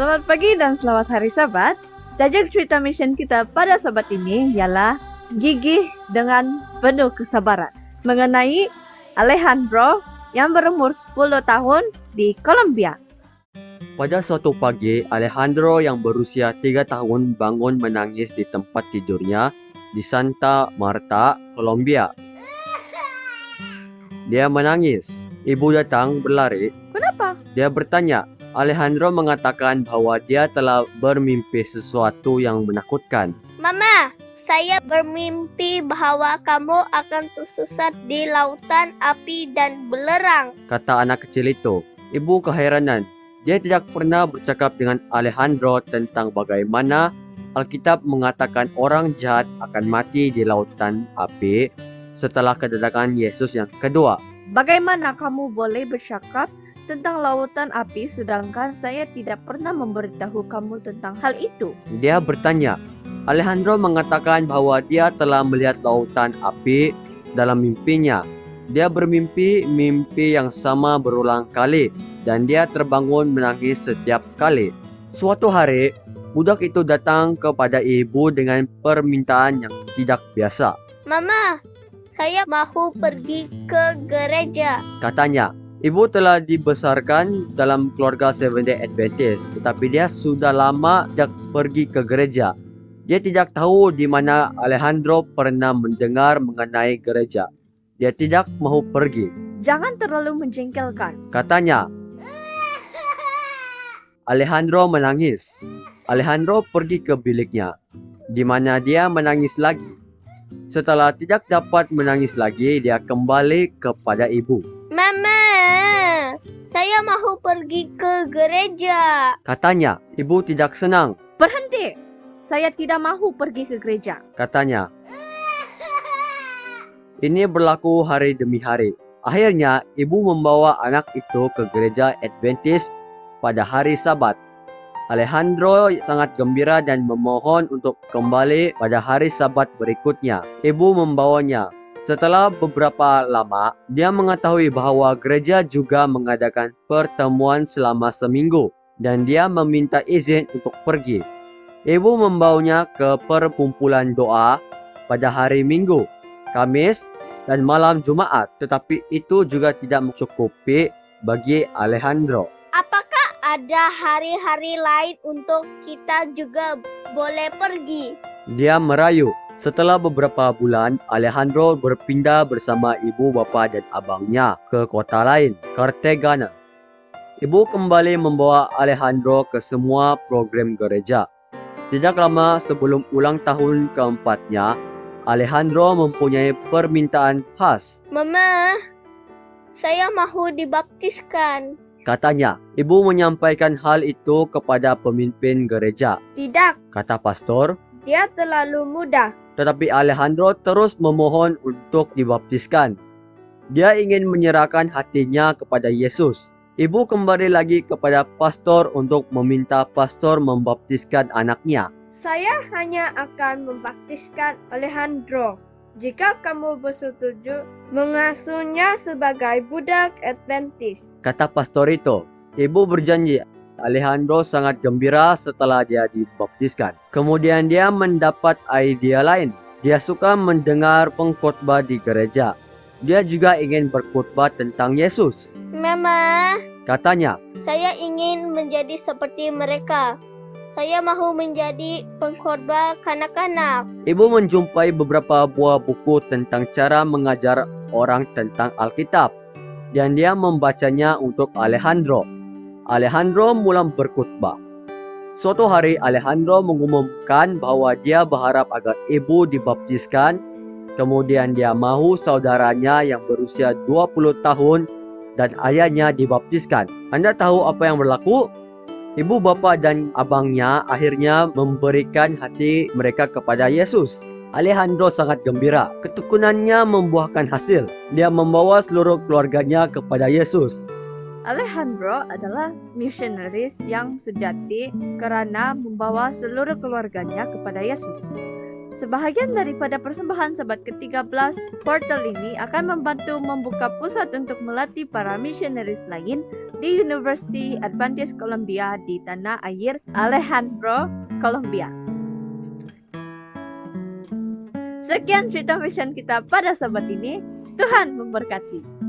Selamat pagi dan selamat hari Sabat. Tajuk cerita mission kita pada Sabat ini ialah gigih dengan penuh kesabaran mengenai Alejandro yang berumur 10 tahun di Kolombia. Pada suatu pagi, Alejandro yang berusia 3 tahun bangun menangis di tempat tidurnya di Santa Marta, Kolombia. Dia menangis. Ibu datang berlari. Kenapa? Dia bertanya. Alejandro mengatakan bahwa dia telah bermimpi sesuatu yang menakutkan. Mama, saya bermimpi bahwa kamu akan tersesat di lautan api dan belerang, Kata anak kecil itu. Ibu keheranan. Dia tidak pernah bercakap dengan Alejandro tentang bagaimana Alkitab mengatakan orang jahat akan mati di lautan api setelah kedatangan Yesus yang kedua. Bagaimana kamu boleh bercakap tentang lautan api sedangkan saya tidak pernah memberitahu kamu tentang hal itu? Dia bertanya. Alejandro mengatakan bahwa dia telah melihat lautan api dalam mimpinya. Dia bermimpi mimpi yang sama berulang kali dan dia terbangun menangis setiap kali. Suatu hari, budak itu datang kepada ibu dengan permintaan yang tidak biasa. Mama, saya mau pergi ke gereja. Katanya, ibu telah dibesarkan dalam keluarga Seventh-day Adventist, tetapi dia sudah lama tidak pergi ke gereja. Dia tidak tahu di mana Alejandro pernah mendengar mengenai gereja. Dia tidak mau pergi. Jangan terlalu menjengkelkan. Katanya. Alejandro menangis. Alejandro pergi ke biliknya, di mana dia menangis lagi. Setelah tidak dapat menangis lagi, dia kembali kepada ibu. Mama, saya mau pergi ke gereja. Katanya, ibu tidak senang. Berhenti. Saya tidak mahu pergi ke gereja. Katanya. Ini berlaku hari demi hari. Akhirnya, ibu membawa anak itu ke gereja Adventist pada hari Sabat. Alejandro sangat gembira dan memohon untuk kembali pada hari Sabat berikutnya. Ibu membawanya. Setelah beberapa lama, dia mengetahui bahwa gereja juga mengadakan pertemuan selama seminggu dan dia meminta izin untuk pergi. Ibu membawanya ke perkumpulan doa pada hari Minggu, Kamis, dan malam Jumat, tetapi itu juga tidak mencukupi bagi Alejandro. Apakah ada hari-hari lain untuk kita juga boleh pergi? Dia merayu. Setelah beberapa bulan, Alejandro berpindah bersama ibu, bapa, dan abangnya ke kota lain, Cartagena. Ibu kembali membawa Alejandro ke semua program gereja. Tidak lama sebelum ulang tahun keempatnya, Alejandro mempunyai permintaan khas. Mama, saya mau dibaptiskan. Katanya, ibu menyampaikan hal itu kepada pemimpin gereja. Tidak, Kata pastor, dia terlalu muda. tetapi Alejandro terus memohon untuk dibaptiskan. Dia ingin menyerahkan hatinya kepada Yesus. Ibu kembali lagi kepada pastor untuk meminta pastor membaptiskan anaknya. Saya hanya akan membaptiskan Alejandro jika kamu bersetuju mengasuhnya sebagai budak Adventist. Kata pastor itu. Ibu berjanji. Alejandro sangat gembira setelah dia dibaptiskan. Kemudian dia mendapat idea lain. Dia suka mendengar pengkhotbah di gereja. Dia juga ingin berkhotbah tentang Yesus. Mama, Katanya, saya ingin menjadi seperti mereka. Saya mau menjadi pengkhotbah kanak-kanak. ibu menjumpai beberapa buah buku tentang cara mengajar orang tentang Alkitab. Dan dia membacanya untuk Alejandro. Alejandro mulai berkhotbah. Suatu hari Alejandro mengumumkan bahwa dia berharap agar ibu dibaptiskan. Kemudian dia mahu saudaranya yang berusia 20 tahun dan ayahnya dibaptiskan. Anda tahu apa yang berlaku? Ibu, bapa, dan abangnya akhirnya memberikan hati mereka kepada Yesus. Alejandro sangat gembira. Ketekunannya membuahkan hasil. Dia membawa seluruh keluarganya kepada Yesus. Alejandro adalah misionaris yang sejati karena membawa seluruh keluarganya kepada Yesus. Sebahagian daripada persembahan Sabat ke-13, portal ini akan membantu membuka pusat untuk melatih para misionaris lain di University Adventist Columbia di tanah air Alejandro, Colombia. Sekian cerita mission kita pada Sabat ini. Tuhan memberkati.